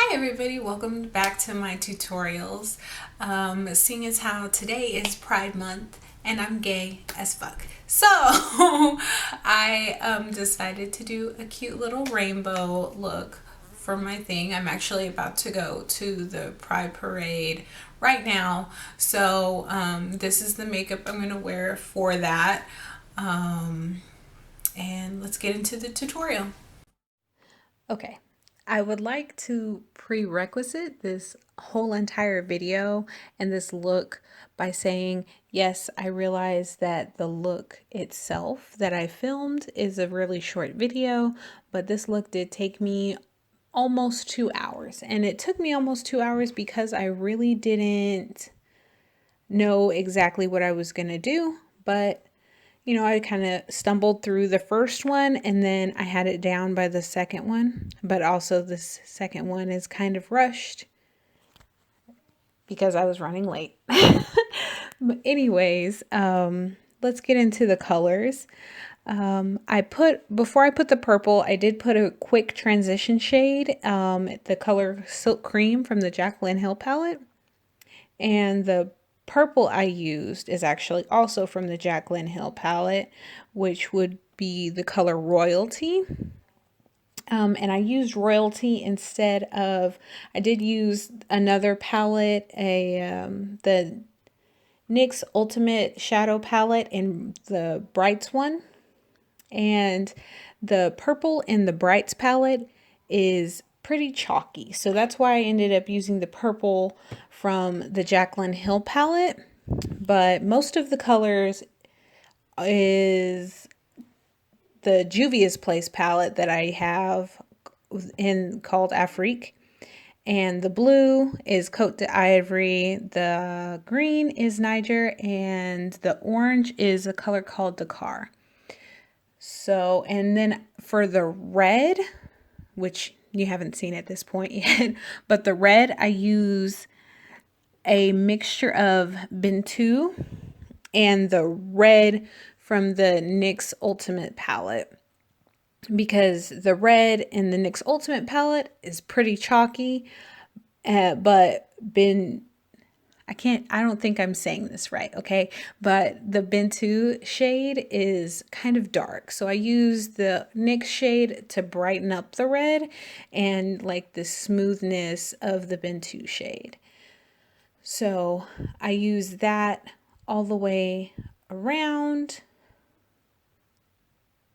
Hi everybody, welcome back to my tutorials. Seeing as how today is Pride Month and I'm gay as fuck. So I decided to do a cute little rainbow look for my thing. I'm actually about to go to the Pride Parade right now. So this is the makeup I'm going to wear for that. And let's get into the tutorial. Okay, I would like to prerequisite this whole entire video and this look by saying, yes, I realize that the look itself that I filmed is a really short video, but this look did take me almost 2 hours. And it took me almost 2 hours because I really didn't know exactly what I was going to do, but I kind of stumbled through the first one and then I had it down by the second one. But also this second one is kind of rushed because I was running late. But anyways, let's get into the colors. Before I put the purple, I did put a quick transition shade, the color Silk Cream from the Jaclyn Hill palette. And the purple I used is actually also from the Jaclyn Hill palette, which would be the color Royalty. And I used Royalty instead of, I did use another palette, the NYX Ultimate Shadow palette in the Brights one. And the purple in the Brights palette is pretty chalky. So that's why I ended up using the purple from the Jaclyn Hill palette. But most of the colors is the Juvia's Place palette that I have called Afrique. And the blue is Cote d'Ivory, the green is Niger, and the orange is a color called Dakar. So, and then for the red, which you haven't seen at this point yet, but the red, I use a mixture of Bintu and the red from the NYX Ultimate palette, because the red in the NYX Ultimate palette is pretty chalky, but I don't think I'm saying this right, okay? But the Bintu shade is kind of dark. So I use the NYX shade to brighten up the red and like the smoothness of the Bintu shade. So I use that all the way around.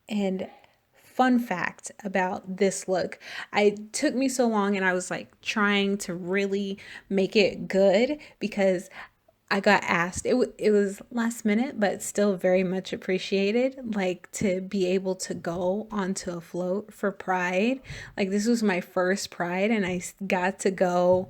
And fun fact about this look, it took me so long and I was like trying to really make it good because I got asked, it was last minute, but still very much appreciated, like to be able to go onto a float for Pride. Like this was my first Pride and I got to go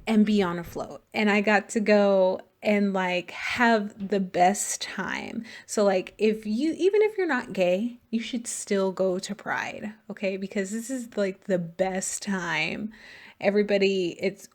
and be on a float. And I got to go and like have the best time. So like even if you're not gay, you should still go to Pride, okay? Because this is like the best time. Everybody, it's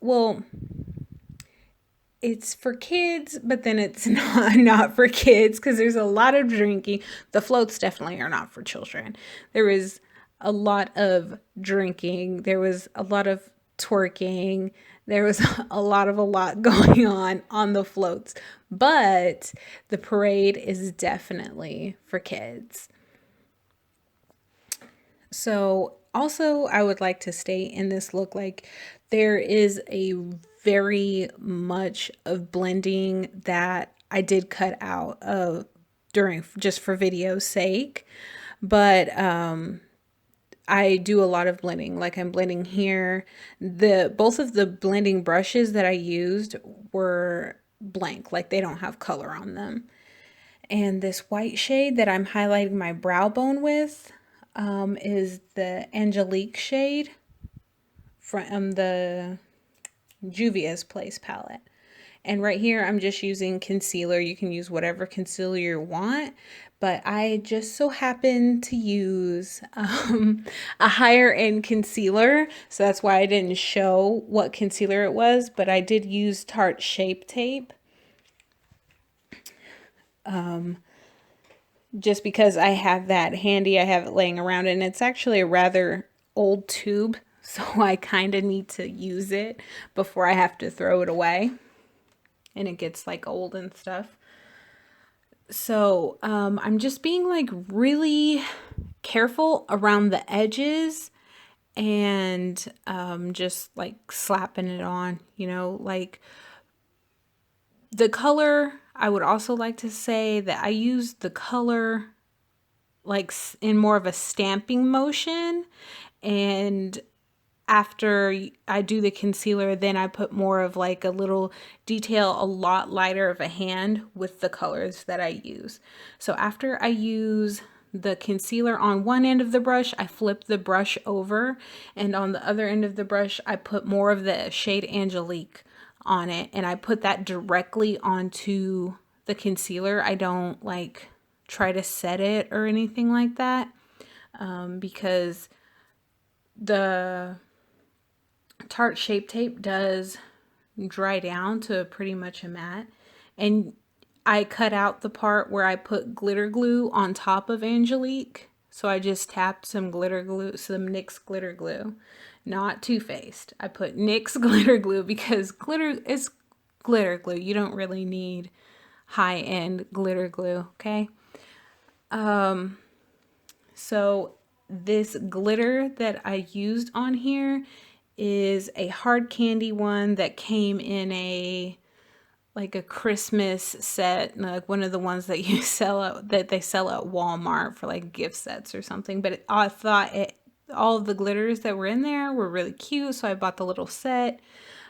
for kids, but then it's not for kids because there's a lot of drinking. The floats definitely are not for children. There was a lot of drinking. There was a lot of twerking. There was a lot going on the floats. But the parade is definitely for kids. So also I would like to state in this look, like there is a very much of blending that I did cut out of during just for video's sake. But I do a lot of blending. Like I'm blending here. Both of the blending brushes that I used were blank, like they don't have color on them. And this white shade that I'm highlighting my brow bone with is the Angelique shade from the Juvia's Place palette. And right here, I'm just using concealer. You can use whatever concealer you want, but I just so happen to use a higher end concealer. So that's why I didn't show what concealer it was, but I did use Tarte Shape Tape. Just because I have that handy, I have it laying around, and it's actually a rather old tube. so I kind of need to use it before I have to throw it away and it gets like old and stuff. So I'm just being like really careful around the edges and just like slapping it on, you know, like the color. I would also like to say that I use the color like in more of a stamping motion, and after I do the concealer, then I put more of like a little detail, a lot lighter of a hand with the colors that I use. So after I use the concealer on one end of the brush, I flip the brush over, and on the other end of the brush, I put more of the shade Angelique on it, and I put that directly onto the concealer. I don't like try to set it or anything like that, because the Tarte Shape Tape does dry down to pretty much a matte, and I cut out the part where I put glitter glue on top of Angelique. So I just tapped some glitter glue, some NYX glitter glue, not Too Faced. I put NYX glitter glue because glitter is glitter glue. You don't really need high-end glitter glue, okay? So this glitter that I used on here is a hard candy one that came in a like a Christmas set, like one of the ones that you sell at, that they sell at Walmart for like gift sets or something. But I thought all of the glitters that were in there were really cute, so I bought the little set.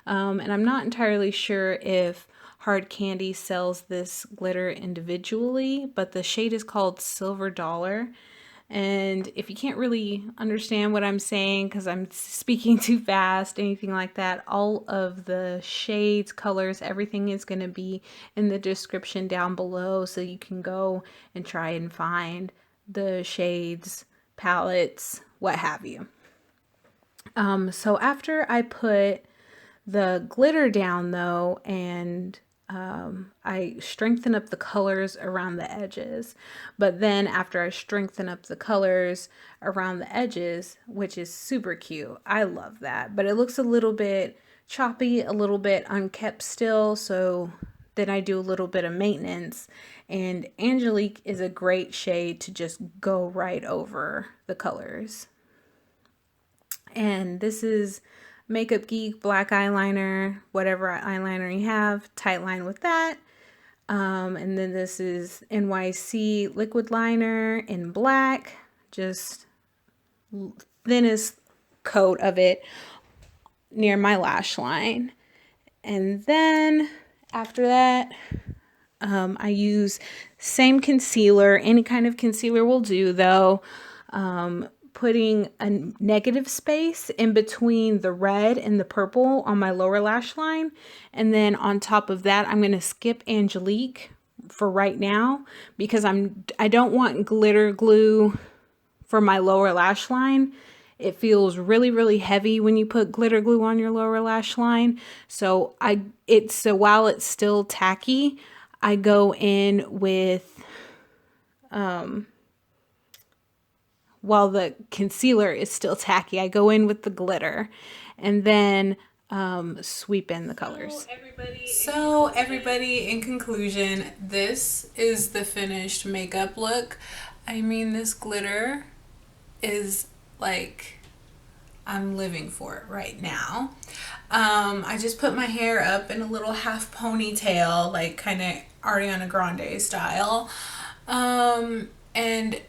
And I'm not entirely sure if Hard Candy sells this glitter individually, but the shade is called Silver Dollar. And if you can't really understand what I'm saying because I'm speaking too fast, anything like that, all of the shades, colors, everything is going to be in the description down below, so you can go and try and find the shades, palettes, what have you. So after I put the glitter down though, and I strengthen up the colors around the edges. But then after I strengthen up the colors around the edges, which is super cute, I love that, but it looks a little bit choppy, a little bit unkept still, so then I do a little bit of maintenance. And Angelique is a great shade to just go right over the colors. And this is Makeup Geek black eyeliner, whatever eyeliner you have, tight line with that. And then this is NYC liquid liner in black, just thinnest coat of it near my lash line. And then after that, I use same concealer, any kind of concealer will do though. Putting a negative space in between the red and the purple on my lower lash line. And then on top of that, I'm going to skip Angelique for right now because I don't want glitter glue for my lower lash line. It feels really, really heavy when you put glitter glue on your lower lash line. So while it's still tacky, I go in with, while the concealer is still tacky, I go in with the glitter and then sweep in the colors. So everybody, in conclusion, this is the finished makeup look. I mean, this glitter is like, I'm living for it right now. I just put my hair up in a little half ponytail, like kind of Ariana Grande style. And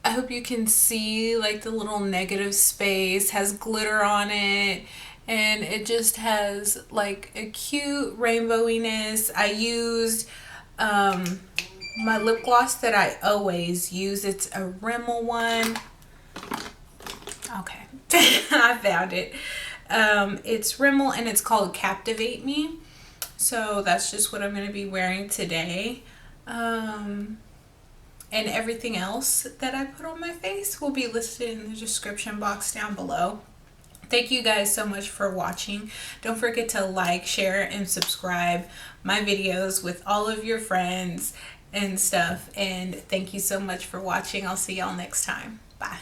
I hope you can see like the little negative space has glitter on it, and it just has like a cute rainbowiness. I used my lip gloss that I always use. It's a Rimmel one. Okay, I found it. It's Rimmel and it's called Captivate Me. So that's just what I'm going to be wearing today. And everything else that I put on my face will be listed in the description box down below. Thank you guys so much for watching. Don't forget to like, share, and subscribe my videos with all of your friends and stuff. And thank you so much for watching. I'll see y'all next time. Bye.